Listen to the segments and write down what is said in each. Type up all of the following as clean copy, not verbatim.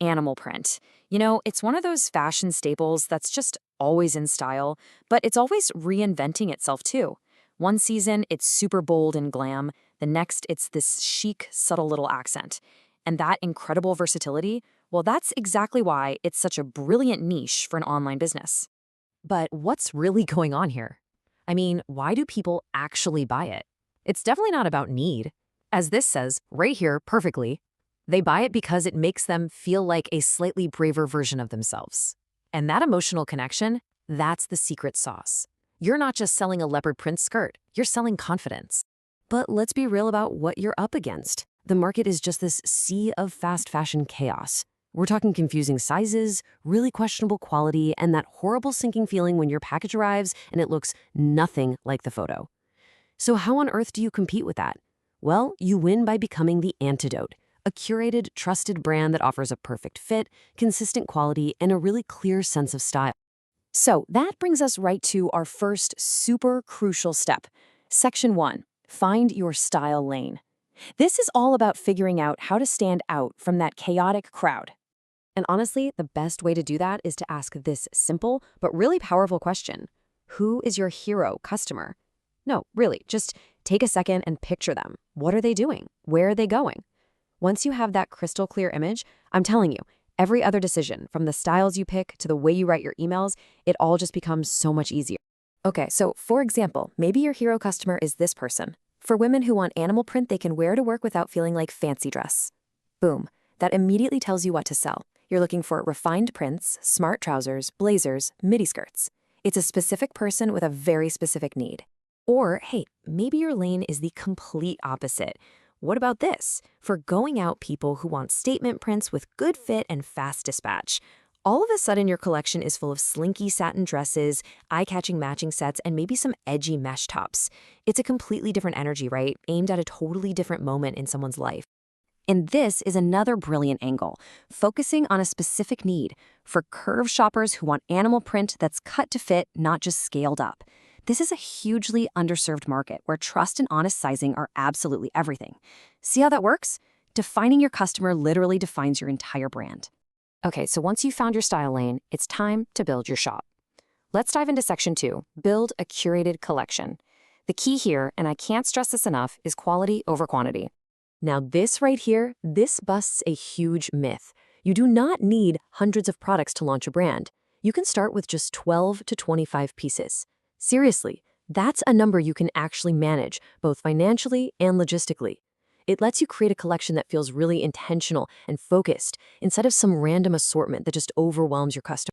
animal print. It's one of those fashion staples that's just always in style, but it's always reinventing itself too. One season, it's super bold and glam. The next, it's this chic, subtle little accent. And that incredible versatility, well, that's exactly why it's such a brilliant niche for an online business. But what's really going on here? I mean, why do people actually buy it? It's definitely not about need. As this says right here perfectly, they buy it because it makes them feel like a slightly braver version of themselves. And that emotional connection, that's the secret sauce. You're not just selling a leopard print skirt, you're selling confidence. But let's be real about what you're up against. The market is just this sea of fast fashion chaos. We're talking confusing sizes, really questionable quality, and that horrible sinking feeling when your package arrives and it looks nothing like the photo. So how on earth do you compete with that? Well, you win by becoming the antidote, a curated, trusted brand that offers a perfect fit, consistent quality, and a really clear sense of style. So that brings us right to our first super crucial step. Section 1, find your style lane. This is all about figuring out how to stand out from that chaotic crowd. And honestly, the best way to do that is to ask this simple but really powerful question. Who is your hero customer? No, really, just take a second and picture them. What are they doing? Where are they going? Once you have that crystal clear image, I'm telling you, every other decision, from the styles you pick to the way you write your emails, it all just becomes so much easier. Okay, so for example, maybe your hero customer is this person. For women who want animal print they can wear to work without feeling like fancy dress. Boom, that immediately tells you what to sell. You're looking for refined prints, smart trousers, blazers, midi skirts. It's a specific person with a very specific need. Or, hey, maybe your lane is the complete opposite. What about this? For going out people who want statement prints with good fit and fast dispatch. All of a sudden, your collection is full of slinky satin dresses, eye-catching matching sets, and maybe some edgy mesh tops. It's a completely different energy, right? Aimed at a totally different moment in someone's life. And this is another brilliant angle, focusing on a specific need for curve shoppers who want animal print that's cut to fit, not just scaled up. This is a hugely underserved market where trust and honest sizing are absolutely everything. See how that works? Defining your customer literally defines your entire brand. Okay, so once you've found your style lane, it's time to build your shop. Let's dive into section 2, build a curated collection. The key here, and I can't stress this enough, is quality over quantity. Now this right here, this busts a huge myth. You do not need hundreds of products to launch a brand. You can start with just 12 to 25 pieces. Seriously, that's a number you can actually manage, both financially and logistically. It lets you create a collection that feels really intentional and focused, instead of some random assortment that just overwhelms your customer.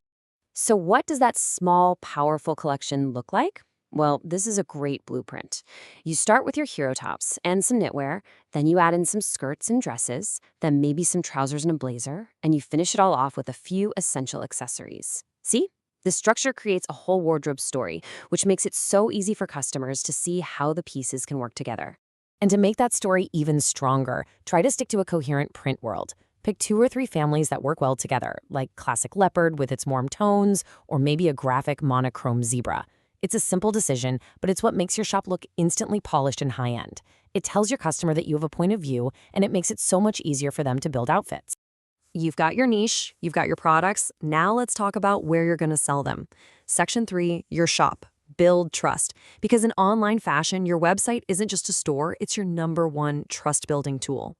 So what does that small, powerful collection look like? Well, this is a great blueprint. You start with your hero tops and some knitwear, then you add in some skirts and dresses, then maybe some trousers and a blazer, and you finish it all off with a few essential accessories. See? This structure creates a whole wardrobe story, which makes it so easy for customers to see how the pieces can work together. And to make that story even stronger, try to stick to a coherent print world. Pick 2 or 3 families that work well together, like classic leopard with its warm tones, or maybe a graphic monochrome zebra. It's a simple decision, but it's what makes your shop look instantly polished and high-end. It tells your customer that you have a point of view, and it makes it so much easier for them to build outfits. You've got your niche, you've got your products, now let's talk about where you're going to sell them. Section 3, your shop. Build trust. Because in online fashion, your website isn't just a store, it's your #1 trust-building tool.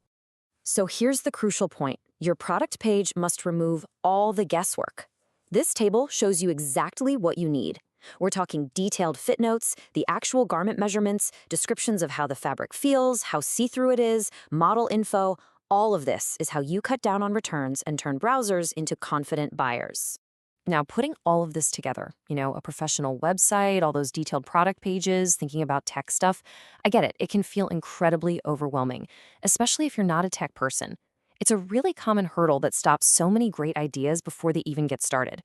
So here's the crucial point. Your product page must remove all the guesswork. This table shows you exactly what you need. We're talking detailed fit notes, the actual garment measurements, descriptions of how the fabric feels, how see-through it is, model info. All of this is how you cut down on returns and turn browsers into confident buyers. Now, putting all of this together, a professional website, all those detailed product pages, thinking about tech stuff, I get it. It can feel incredibly overwhelming, especially if you're not a tech person. It's a really common hurdle that stops so many great ideas before they even get started.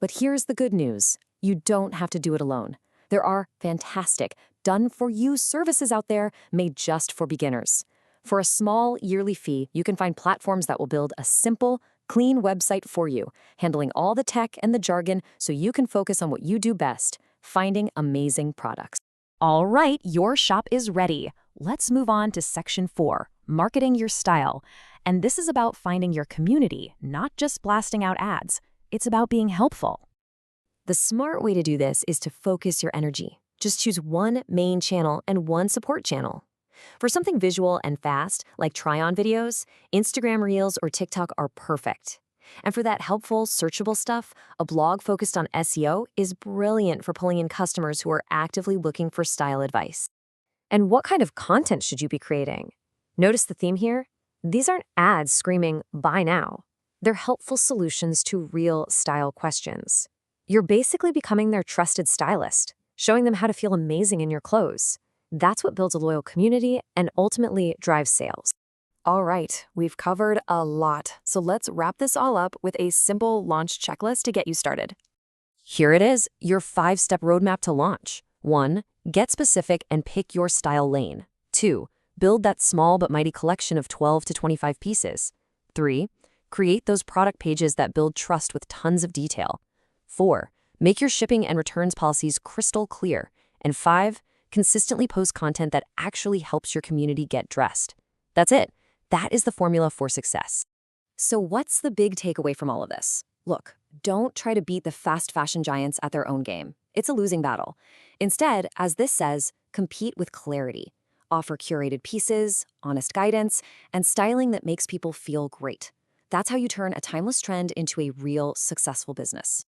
But here's the good news. You don't have to do it alone. There are fantastic, done-for-you services out there made just for beginners. For a small yearly fee, you can find platforms that will build a simple, clean website for you, handling all the tech and the jargon so you can focus on what you do best, finding amazing products. All right, your shop is ready. Let's move on to section 4, marketing your style. And this is about finding your community, not just blasting out ads. It's about being helpful. The smart way to do this is to focus your energy. Just choose one main channel and one support channel. For something visual and fast, like try-on videos, Instagram Reels or TikTok are perfect. And for that helpful, searchable stuff, a blog focused on SEO is brilliant for pulling in customers who are actively looking for style advice. And what kind of content should you be creating? Notice the theme here? These aren't ads screaming, "buy now." They're helpful solutions to real style questions. You're basically becoming their trusted stylist, showing them how to feel amazing in your clothes. That's what builds a loyal community and ultimately drives sales. All right, we've covered a lot, so let's wrap this all up with a simple launch checklist to get you started. Here it is, your 5-step roadmap to launch. 1. Get specific and pick your style lane. 2. Build that small but mighty collection of 12 to 25 pieces. 3. Create those product pages that build trust with tons of detail. 4. Make your shipping and returns policies crystal clear. And 5. Consistently post content that actually helps your community get dressed. That's it. That is the formula for success. So what's the big takeaway from all of this? Look, don't try to beat the fast fashion giants at their own game. It's a losing battle. Instead, as this says, compete with clarity. Offer curated pieces, honest guidance, and styling that makes people feel great. That's how you turn a timeless trend into a real successful business.